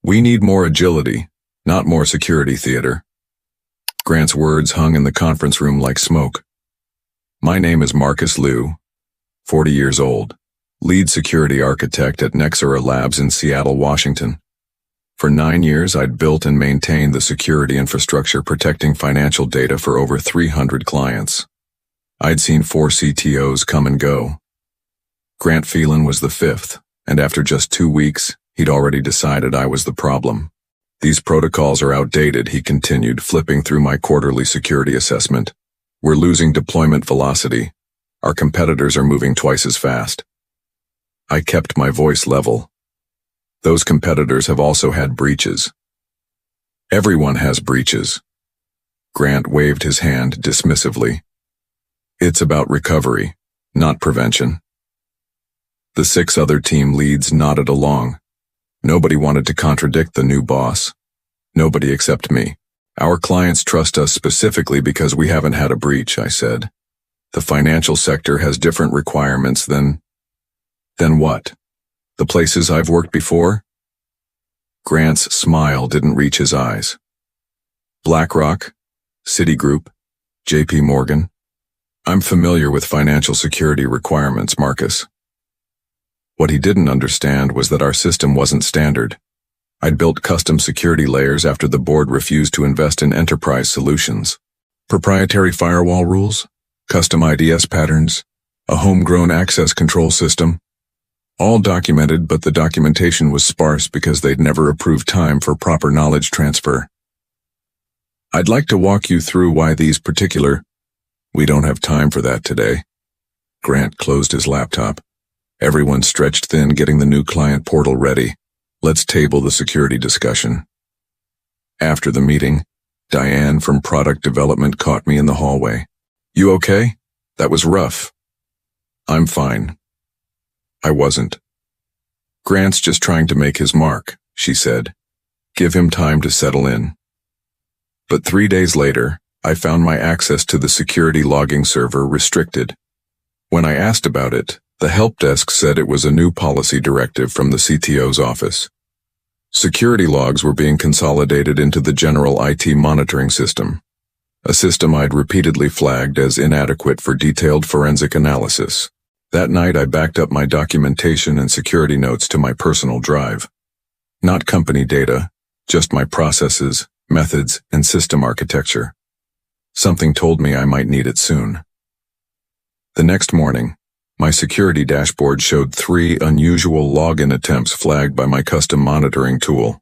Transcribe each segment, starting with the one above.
We need more agility, not more security theater. Grant's words hung in the conference room like smoke. My name is Marcus Liu, 40 years old, lead security architect at Nexera Labs in Seattle, Washington. For 9 years, I'd built and maintained the security infrastructure protecting financial data for over 300 clients. I'd seen 4 CTOs come and go. Grant Phelan was the 5th, and after just 2 weeks, he'd already decided I was the problem. These protocols are outdated, he continued, flipping through my quarterly security assessment. We're losing deployment velocity. Our competitors are moving twice as fast. I kept my voice level. Those competitors have also had breaches. Everyone has breaches. Grant waved his hand dismissively. It's about recovery, not prevention. The 6 other team leads nodded along. Nobody wanted to contradict the new boss. Nobody except me. Our clients trust us specifically because we haven't had a breach, I said. The financial sector has different requirements than what? The places I've worked before? Grant's smile didn't reach his eyes. BlackRock, Citigroup, JP Morgan. I'm familiar with financial security requirements, Marcus. What he didn't understand was that our system wasn't standard. I'd built custom security layers after the board refused to invest in enterprise solutions. Proprietary firewall rules, custom IDS patterns, a homegrown access control system. All documented, but the documentation was sparse because they'd never approved time for proper knowledge transfer. I'd like to walk you through why these particular... We don't have time for that today. Grant closed his laptop. Everyone stretched thin getting the new client portal ready. Let's table the security discussion. After the meeting, Diane from product development caught me in the hallway. You okay? That was rough. I'm fine. I wasn't. Grant's just trying to make his mark, she said. Give him time to settle in. But 3 days later, I found my access to the security logging server restricted. When I asked about it, the help desk said it was a new policy directive from the CTO's office. Security logs were being consolidated into the general IT monitoring system, a system I'd repeatedly flagged as inadequate for detailed forensic analysis. That night I backed up my documentation and security notes to my personal drive. Not company data, just my processes, methods, and system architecture. Something told me I might need it soon. The next morning, my security dashboard showed 3 unusual login attempts flagged by my custom monitoring tool.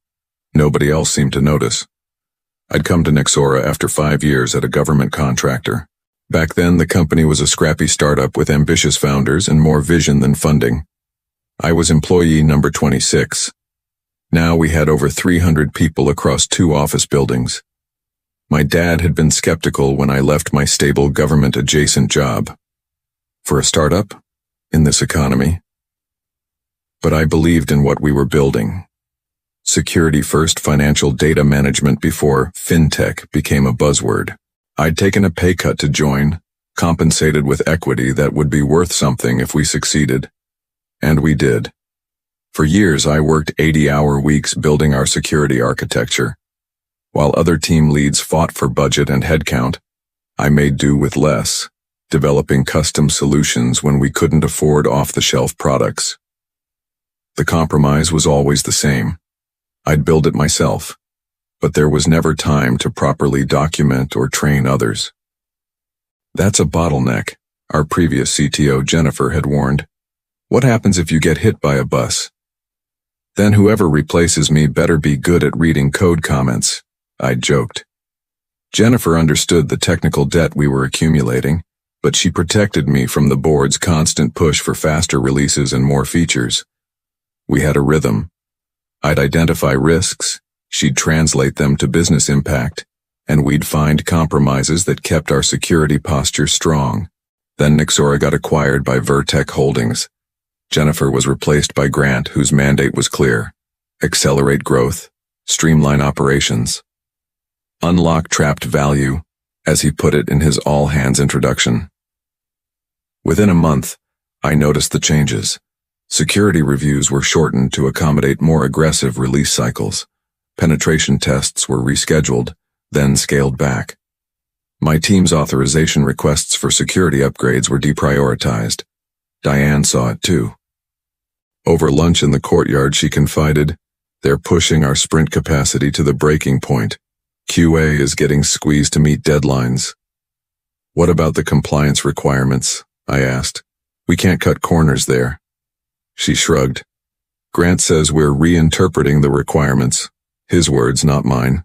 Nobody else seemed to notice. I'd come to Nexera after 5 years at a government contractor. Back then, the company was a scrappy startup with ambitious founders and more vision than funding. I was employee number 26. Now we had over 300 people across 2 office buildings. My dad had been skeptical when I left my stable government-adjacent job. For a startup? In this economy. But I believed in what we were building. Security first, financial data management before fintech became a buzzword. I'd taken a pay cut to join, compensated with equity that would be worth something if we succeeded. And we did. For years I worked 80-hour weeks building our security architecture. While other team leads fought for budget and headcount, I made do with less, developing custom solutions when we couldn't afford off-the-shelf products. The compromise was always the same. I'd build it myself, but there was never time to properly document or train others. That's a bottleneck, our previous CTO Jennifer had warned. What happens if you get hit by a bus? Then whoever replaces me better be good at reading code comments, I'd joked. Jennifer understood the technical debt we were accumulating, but she protected me from the board's constant push for faster releases and more features. We had a rhythm. I'd identify risks, she'd translate them to business impact, and we'd find compromises that kept our security posture strong. Then Nexera got acquired by Vertec Holdings. Jennifer was replaced by Grant, whose mandate was clear: accelerate growth, streamline operations, unlock trapped value, as he put it in his all-hands introduction. Within a month, I noticed the changes. Security reviews were shortened to accommodate more aggressive release cycles. Penetration tests were rescheduled, then scaled back. My team's authorization requests for security upgrades were deprioritized. Diane saw it too. Over lunch in the courtyard, she confided, "They're pushing our sprint capacity to the breaking point. QA is getting squeezed to meet deadlines." "What about the compliance requirements?" I asked. "We can't cut corners there." She shrugged. "Grant says we're reinterpreting the requirements." His words, not mine.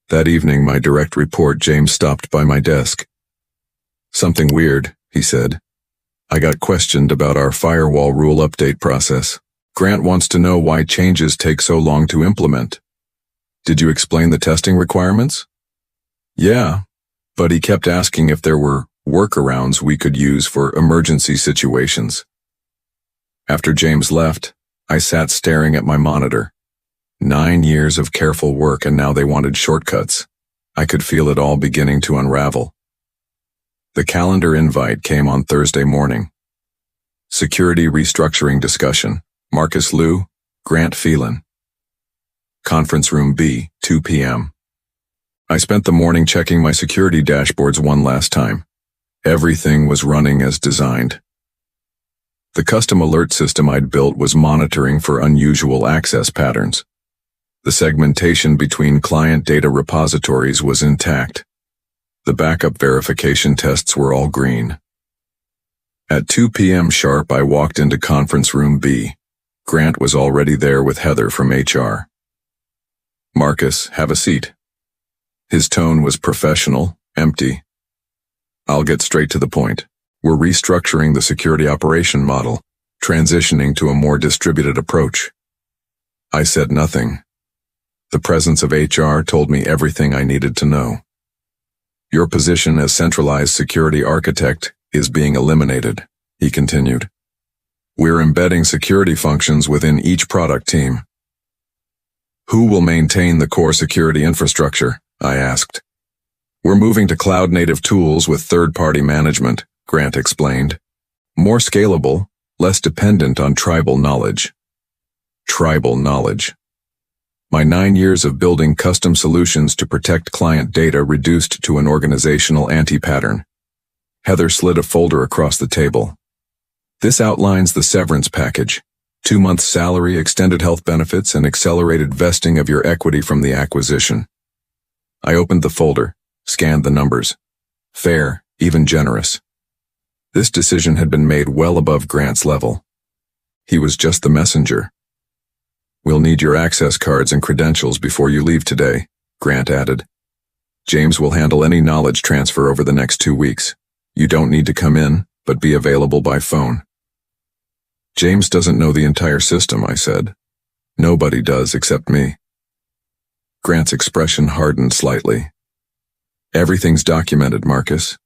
That evening, my direct report, James, stopped by my desk. "Something weird," he said. "I got questioned about our firewall rule update process. Grant wants to know why changes take so long to implement." "Did you explain the testing requirements?" "Yeah, but he kept asking if there were workarounds we could use for emergency situations." After James left, I sat staring at my monitor. 9 years of careful work, and now they wanted shortcuts. I could feel it all beginning to unravel. The calendar invite came on Thursday morning. Security restructuring discussion. Marcus Liu, Grant Phelan. Conference room B, 2 p.m. I spent the morning checking my security dashboards one last time. Everything was running as designed. The custom alert system I'd built was monitoring for unusual access patterns. The segmentation between client data repositories was intact. The backup verification tests were all green. At 2 p.m. sharp, I walked into conference room B. Grant was already there with Heather from HR. "Marcus, have a seat." His tone was professional, empty. "I'll get straight to the point. We're restructuring the security operation model, transitioning to a more distributed approach." I said nothing. The presence of HR told me everything I needed to know. "Your position as centralized security architect is being eliminated," he continued. "We're embedding security functions within each product team." "Who will maintain the core security infrastructure?" I asked. "We're moving to cloud-native tools with third-party management," Grant explained. "More scalable, less dependent on tribal knowledge." Tribal knowledge. My 9 years of building custom solutions to protect client data reduced to an organizational anti-pattern. Heather slid a folder across the table. "This outlines the severance package. 2 months salary, extended health benefits, and accelerated vesting of your equity from the acquisition." I opened the folder, scanned the numbers. Fair, even generous. This decision had been made well above Grant's level. He was just the messenger. "We'll need your access cards and credentials before you leave today," Grant added. "James will handle any knowledge transfer over the next 2 weeks. You don't need to come in, but be available by phone." "James doesn't know the entire system," I said. "Nobody does except me." Grant's expression hardened slightly. "Everything's documented, Marcus.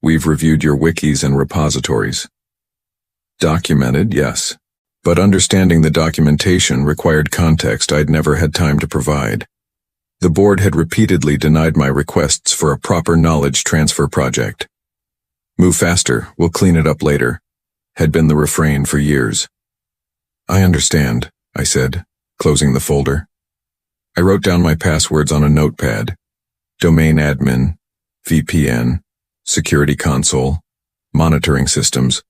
We've reviewed your wikis and repositories." "Documented, yes. But understanding the documentation required context I'd never had time to provide. The board had repeatedly denied my requests for a proper knowledge transfer project. "Move faster, we'll clean it up later," had been the refrain for years. "I understand," I said, closing the folder. I wrote down my passwords on a notepad. Domain admin, VPN, security console, monitoring systems.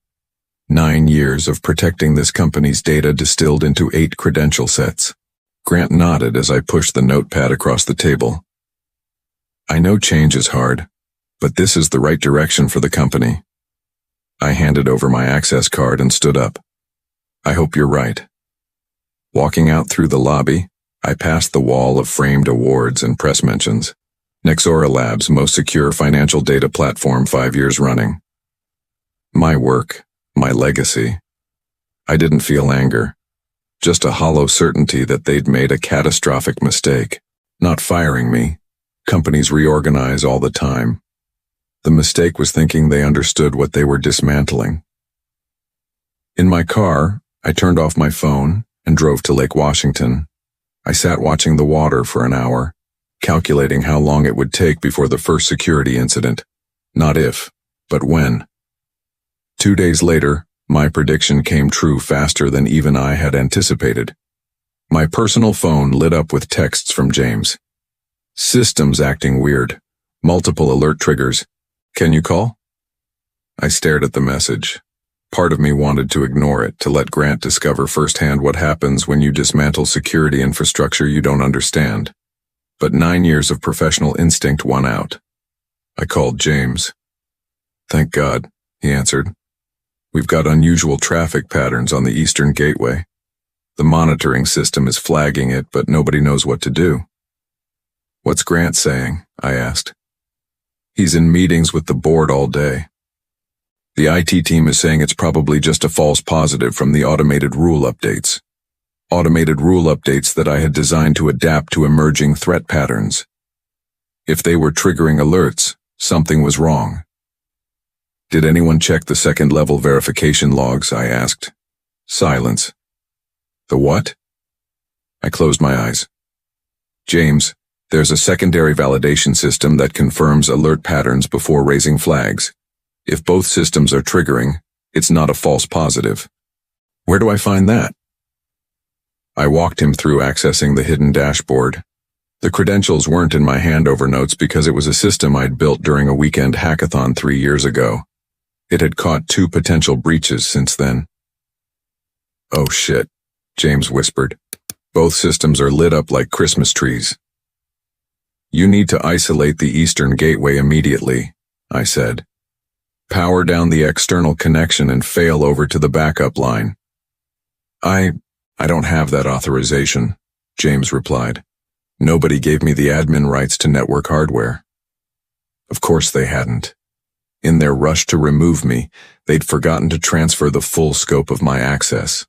9 years of protecting this company's data distilled into 8 credential sets. Grant nodded as I pushed the notepad across the table. "I know change is hard, but this is the right direction for the company." I handed over my access card and stood up. "I hope you're right." Walking out through the lobby, I passed the wall of framed awards and press mentions. Nexora Labs' most secure financial data platform 5 years running. My work. My legacy. I didn't feel anger, just a hollow certainty that they'd made a catastrophic mistake. Not firing me. Companies reorganize all the time. The mistake was thinking they understood what they were dismantling. In my car, I turned off my phone and drove to Lake Washington. I sat watching the water for an hour, calculating how long it would take before the first security incident. Not if, but when. 2 days later, My prediction came true faster than even I had anticipated. My personal phone lit up with texts from James. Systems acting weird. Multiple alert triggers. Can you call? I stared at the message. Part of me wanted to ignore it, to let Grant discover firsthand what happens when you dismantle security infrastructure you don't understand. But 9 years of professional instinct won out. I called James. Thank God, he answered. We've got unusual traffic patterns on the Eastern Gateway. The monitoring system is flagging it, but nobody knows what to do. What's Grant saying? I asked. He's in meetings with the board all day. The IT team is saying it's probably just a false positive from the automated rule updates. Automated rule updates that I had designed to adapt to emerging threat patterns. If they were triggering alerts, something was wrong. Did anyone check the second-level verification logs? I asked. Silence. The what? I closed my eyes. James, there's a secondary validation system that confirms alert patterns before raising flags. If both systems are triggering, it's not a false positive. Where do I find that? I walked him through accessing the hidden dashboard. The credentials weren't in my handover notes because it was a system I'd built during a weekend hackathon 3 years ago. It had caught 2 potential breaches since then. Oh shit, James whispered. Both systems are lit up like Christmas trees. You need to isolate the Eastern Gateway immediately, I said. Power down the external connection and fail over to the backup line. I don't have that authorization, James replied. Nobody gave me the admin rights to network hardware. Of course they hadn't. In their rush to remove me, they'd forgotten to transfer the full scope of my access.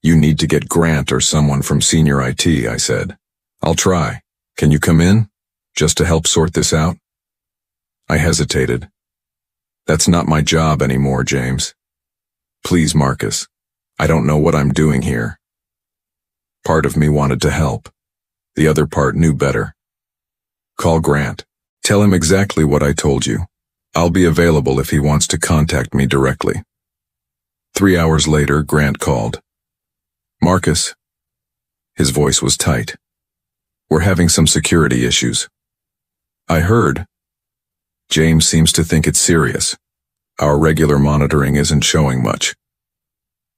You need to get Grant or someone from senior IT, I said. I'll try. Can you come in? Just to help sort this out? I hesitated. That's not my job anymore, James. Please, Marcus. I don't know what I'm doing here. Part of me wanted to help. The other part knew better. Call Grant. Tell him exactly what I told you. I'll be available if he wants to contact me directly. 3 hours later, Grant called. Marcus. His voice was tight. We're having some security issues. I heard. James seems to think it's serious. Our regular monitoring isn't showing much.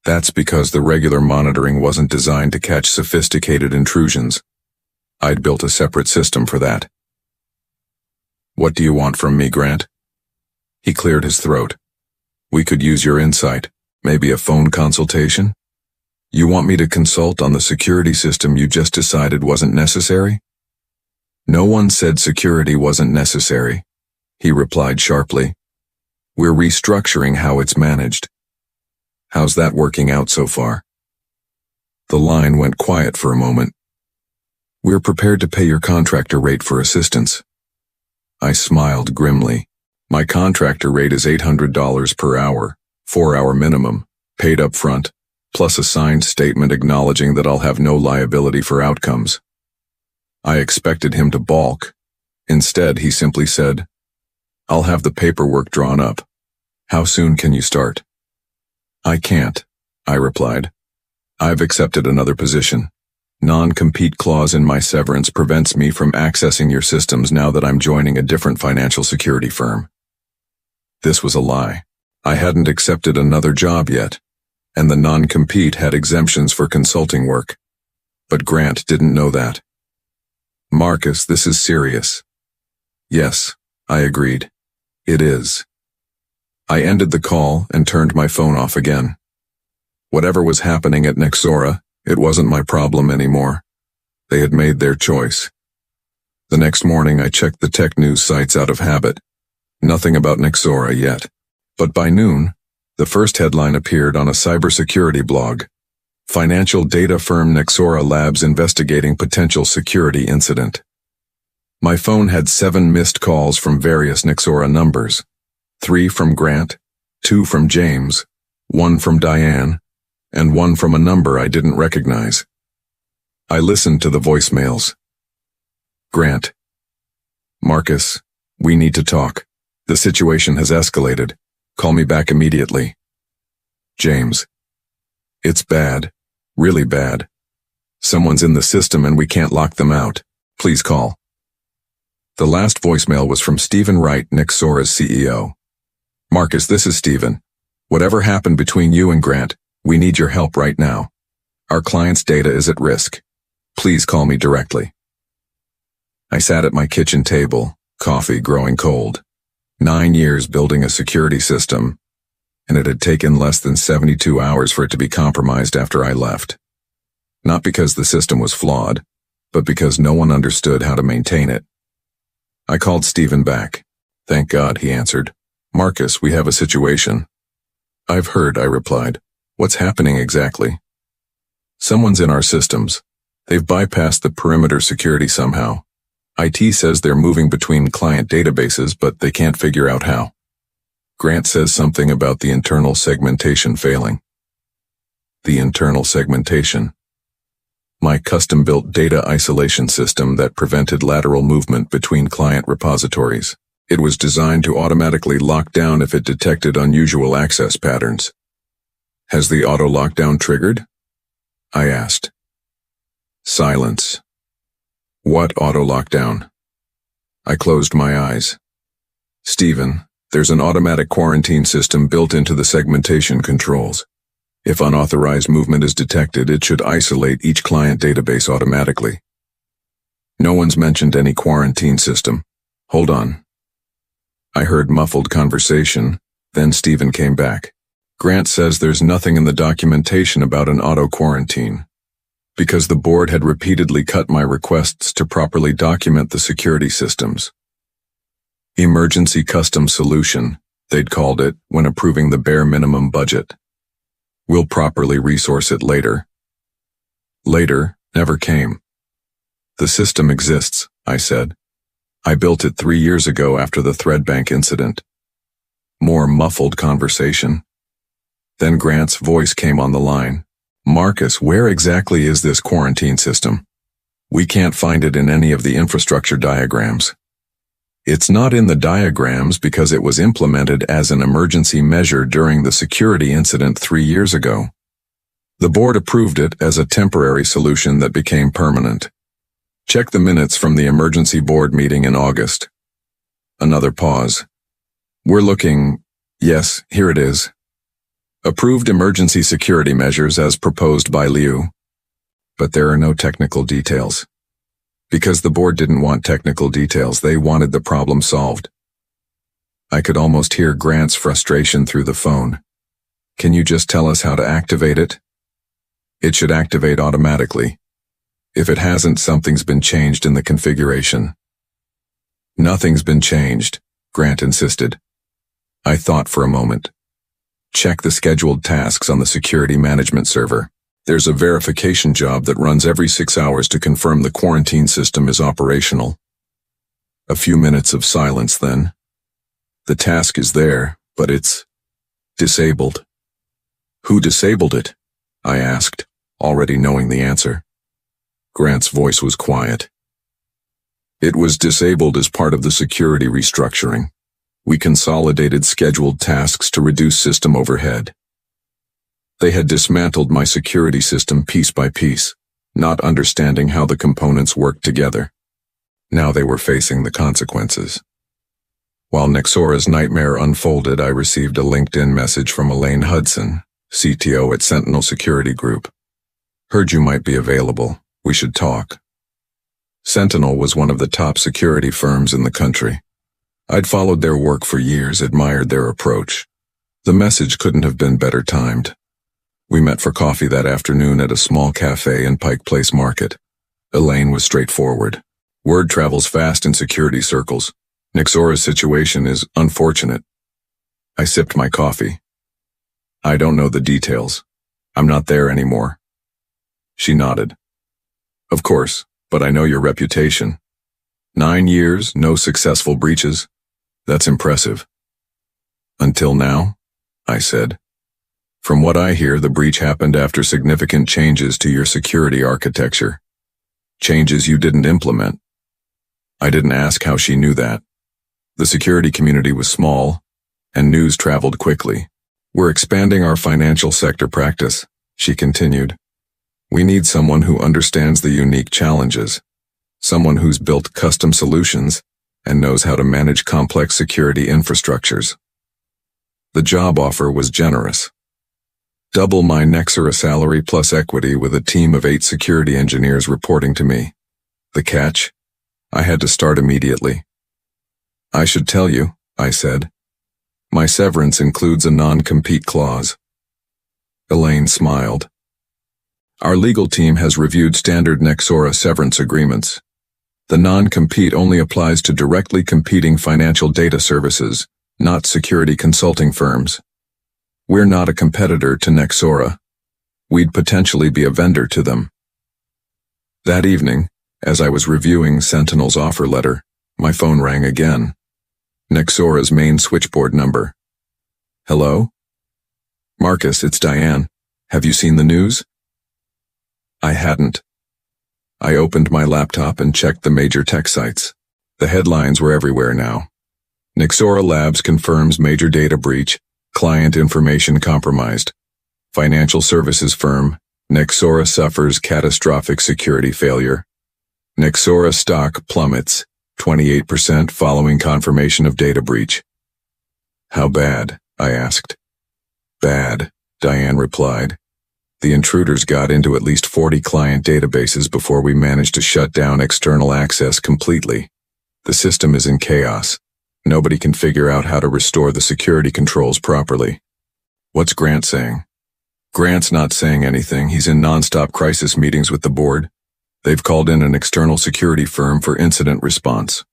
That's because the regular monitoring wasn't designed to catch sophisticated intrusions. I'd built a separate system for that. What do you want from me, Grant? He cleared his throat. We could use your insight, maybe a phone consultation? You want me to consult on the security system you just decided wasn't necessary? No one said security wasn't necessary, he replied sharply. We're restructuring how it's managed. How's that working out so far? The line went quiet for a moment. We're prepared to pay your contractor rate for assistance. I smiled grimly. My contractor rate is $800 per hour, 4-hour minimum, paid up front, plus a signed statement acknowledging that I'll have no liability for outcomes. I expected him to balk. Instead, he simply said, I'll have the paperwork drawn up. How soon can you start? I can't, I replied. I've accepted another position. Non-compete clause in my severance prevents me from accessing your systems now that I'm joining a different financial security firm. This was a lie. I hadn't accepted another job yet, and the non-compete had exemptions for consulting work. But Grant didn't know that. Marcus, this is serious. Yes, I agreed. It is. I ended the call and turned my phone off again. Whatever was happening at Nexora, it wasn't my problem anymore. They had made their choice. The next morning I checked the tech news sites out of habit. Nothing about Nexora yet. But by noon, the first headline appeared on a cybersecurity blog. Financial data firm Nexora Labs investigating potential security incident. My phone had 7 missed calls from various Nexora numbers. 3 from Grant, 2 from James, 1 from Diane, and 1 from a number I didn't recognize. I listened to the voicemails. Grant. Marcus, we need to talk. The situation has escalated. Call me back immediately. James. It's bad. Really bad. Someone's in the system and we can't lock them out. Please call. The last voicemail was from Stephen Wright, Nexora's CEO. Marcus, this is Stephen. Whatever happened between you and Grant, we need your help right now. Our client's data is at risk. Please call me directly. I sat at my kitchen table, coffee growing cold. 9 years building a security system, and it had taken less than 72 hours for it to be compromised after I left. Not because the system was flawed, but because no one understood how to maintain it. I called Stephen back. Thank God, he answered. Marcus, we have a situation. I've heard, I replied. What's happening exactly? Someone's in our systems. They've bypassed the perimeter security somehow. IT says they're moving between client databases, but they can't figure out how. Grant says something about the internal segmentation failing. The internal segmentation. My custom-built data isolation system that prevented lateral movement between client repositories. It was designed to automatically lock down if it detected unusual access patterns. Has the auto-lockdown triggered? I asked. Silence. What auto-lockdown? I closed my eyes. Stephen, there's an automatic quarantine system built into the segmentation controls. If unauthorized movement is detected, it should isolate each client database automatically. No one's mentioned any quarantine system. Hold on. I heard muffled conversation, then Stephen came back. Grant says there's nothing in the documentation about an auto-quarantine, because the board had repeatedly cut my requests to properly document the security systems. Emergency custom solution, they'd called it when approving the bare minimum budget. We'll properly resource it later. Later never came. The system exists, I said. I built it 3 years ago after the ThreadBank incident. More muffled conversation. Then Grant's voice came on the line. Marcus, where exactly is this quarantine system? We can't find it in any of the infrastructure diagrams. It's not in the diagrams because it was implemented as an emergency measure during the security incident 3 years ago. The board approved it as a temporary solution that became permanent. Check the minutes from the emergency board meeting in August. Another pause. We're looking, yes, here it is. Approved emergency security measures as proposed by Liu. But there are no technical details. Because the board didn't want technical details, they wanted the problem solved. I could almost hear Grant's frustration through the phone. Can you just tell us how to activate it? It should activate automatically. If it hasn't, something's been changed in the configuration. Nothing's been changed, Grant insisted. I thought for a moment. Check the scheduled tasks on the security management server. There's a verification job that runs every 6 hours to confirm the quarantine system is operational. A few minutes of silence then. The task is there, but it's disabled. Who disabled it? I asked, already knowing the answer. Grant's voice was quiet. It was disabled as part of the security restructuring. We consolidated scheduled tasks to reduce system overhead. They had dismantled my security system piece by piece, not understanding how the components worked together. Now they were facing the consequences. While Nexora's nightmare unfolded, I received a LinkedIn message from Elaine Hudson, CTO at Sentinel Security Group. Heard you might be available. We should talk. Sentinel was one of the top security firms in the country. I'd followed their work for years, admired their approach. The message couldn't have been better timed. We met for coffee that afternoon at a small cafe in Pike Place Market. Elaine was straightforward. Word travels fast in security circles. Nexora's situation is unfortunate. I sipped my coffee. I don't know the details. I'm not there anymore. She nodded. Of course, but I know your reputation. 9 years, no successful breaches. That's impressive. Until now, I said. From what I hear, the breach happened after significant changes to your security architecture. Changes you didn't implement. I didn't ask how she knew that. The security community was small, and news traveled quickly. We're expanding our financial sector practice, she continued. We need someone who understands the unique challenges, someone who's built custom solutions and knows how to manage complex security infrastructures. The job offer was generous. Double my Nexora salary plus equity with a team of 8 security engineers reporting to me. The catch? I had to start immediately. I should tell you, I said. My severance includes a non-compete clause. Elaine smiled. Our legal team has reviewed standard Nexora severance agreements. The non-compete only applies to directly competing financial data services, not security consulting firms. We're not a competitor to Nexora. We'd potentially be a vendor to them. That evening, as I was reviewing Sentinel's offer letter, my phone rang again. Nexora's main switchboard number. Hello? Marcus, it's Diane. Have you seen the news? I hadn't. I opened my laptop and checked the major tech sites. The headlines were everywhere now. Nexora Labs confirms major data breach, client information compromised. Financial services firm, Nexora suffers catastrophic security failure. Nexora stock plummets 28% following confirmation of data breach. How bad? I asked. Bad, Diane replied. The intruders got into at least 40 client databases before we managed to shut down external access completely. The system is in chaos. Nobody can figure out how to restore the security controls properly. What's Grant saying? Grant's not saying anything. He's in non-stop crisis meetings with the board. They've called in an external security firm for incident response.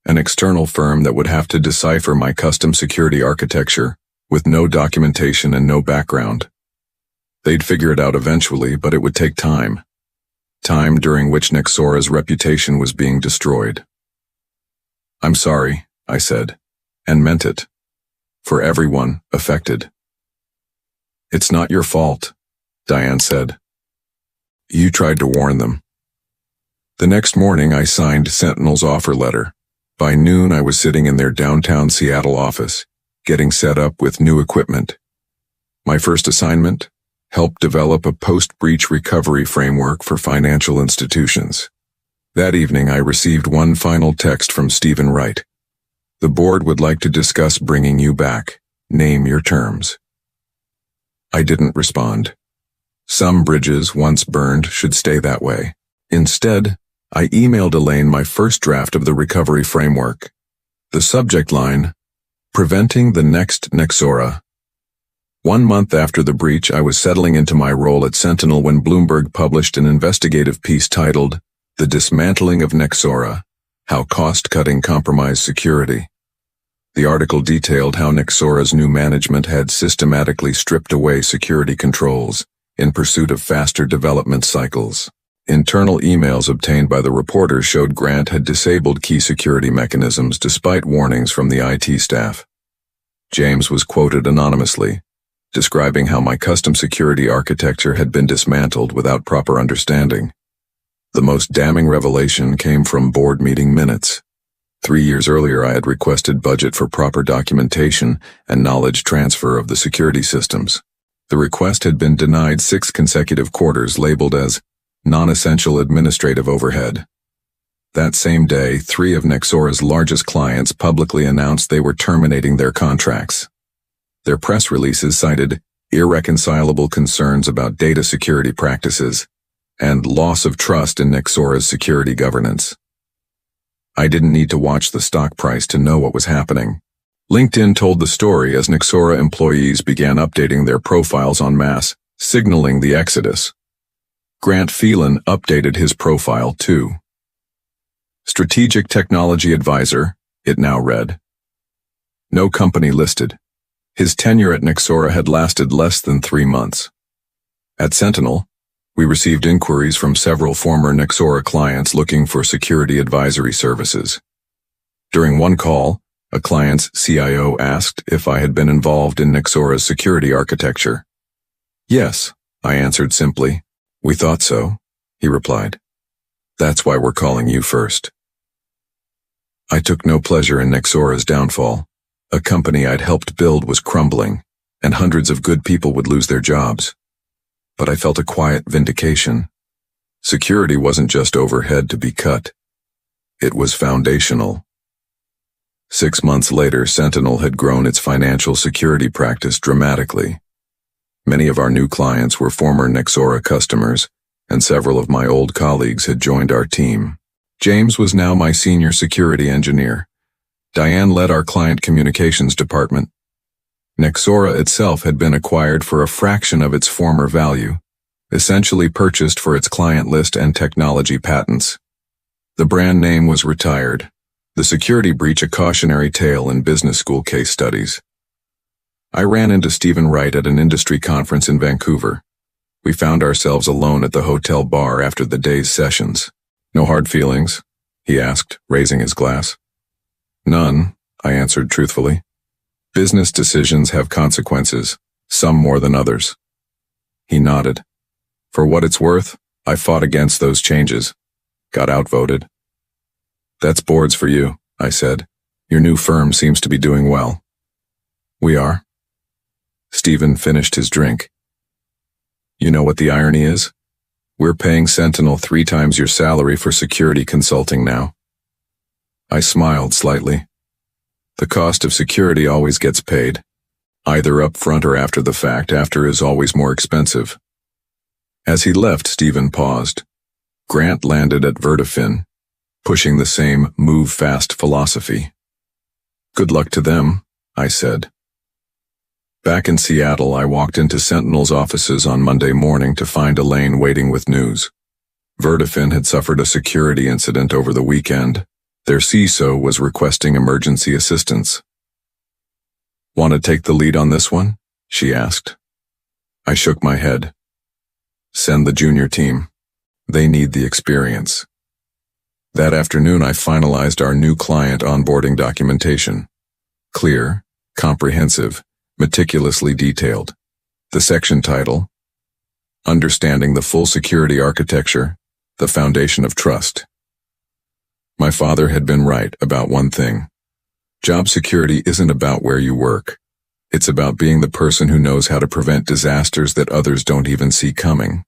An external firm that would have to decipher my custom security architecture with no documentation and no background. They'd figure it out eventually, but it would take time. Time during which Nexora's reputation was being destroyed. I'm sorry, I said, and meant it. For everyone affected. It's not your fault, Diane said. You tried to warn them. The next morning I signed Sentinel's offer letter. By noon I was sitting in their downtown Seattle office, getting set up with new equipment. My first assignment? Help develop a post-breach recovery framework for financial institutions. That evening I received one final text from Stephen Wright. The board would like to discuss bringing you back. Name your terms. I didn't respond. Some bridges once burned should stay that way. Instead, I emailed Elaine my first draft of the recovery framework. The subject line, Preventing the Next Nexora. 1 month after the breach, I was settling into my role at Sentinel when Bloomberg published an investigative piece titled, The Dismantling of Nexora, How Cost-Cutting Compromised Security. The article detailed how Nexora's new management had systematically stripped away security controls in pursuit of faster development cycles. Internal emails obtained by the reporter showed Grant had disabled key security mechanisms despite warnings from the IT staff. James was quoted anonymously, describing how my custom security architecture had been dismantled without proper understanding. The most damning revelation came from board meeting minutes. 3 years earlier I had requested budget for proper documentation and knowledge transfer of the security systems. The request had been denied 6 consecutive quarters, labeled as non-essential administrative overhead. That same day, 3 of Nexora's largest clients publicly announced they were terminating their contracts. Their press releases cited irreconcilable concerns about data security practices and loss of trust in Nexora's security governance. I didn't need to watch the stock price to know what was happening. LinkedIn told the story as Nexora employees began updating their profiles en masse, signaling the exodus. Grant Phelan updated his profile too. Strategic Technology Advisor, it now read. No company listed. His tenure at Nexora had lasted less than 3 months. At Sentinel, we received inquiries from several former Nexora clients looking for security advisory services. During one call, a client's CIO asked if I had been involved in Nexora's security architecture. Yes, I answered simply. We thought so, he replied. That's why we're calling you first. I took no pleasure in Nexora's downfall. A company I'd helped build was crumbling. and hundreds of good people would lose their jobs. But I felt a quiet vindication. Security wasn't just overhead to be cut. It was foundational. 6 months later, Sentinel had grown its financial security practice dramatically. Many of our new clients were former Nexora customers, and several of my old colleagues had joined our team. James was now my senior security engineer. Diane led our client communications department. Nexora itself had been acquired for a fraction of its former value, essentially purchased for its client list and technology patents. The brand name was retired, the security breach a cautionary tale in business school case studies. I ran into Stephen Wright at an industry conference in Vancouver. We found ourselves alone at the hotel bar after the day's sessions. "No hard feelings?" he asked, raising his glass. "None," I answered truthfully. "Business decisions have consequences, some more than others." He nodded. "For what it's worth, I fought against those changes. Got outvoted." "That's boards for you," I said. "Your new firm seems to be doing well." "We are." Stephen finished his drink. "You know what the irony is? We're paying Sentinel 3 times your salary for security consulting now." I smiled slightly. The cost of security always gets paid. Either up front or after the fact. After is always more expensive. As he left, Stephen paused. Grant landed at Vertifin, pushing the same move fast philosophy. "Good luck to them," I said. Back in Seattle, I walked into Sentinel's offices on Monday morning to find Elaine waiting with news. Vertifin had suffered a security incident over the weekend. Their CISO was requesting emergency assistance. "Want to take the lead on this one?" she asked. I shook my head. "Send the junior team. They need the experience." That afternoon, I finalized our new client onboarding documentation. Clear, comprehensive, meticulously detailed. The section title: Understanding the Full Security Architecture, the Foundation of Trust. My father had been right about one thing. Job security isn't about where you work. It's about being the person who knows how to prevent disasters that others don't even see coming.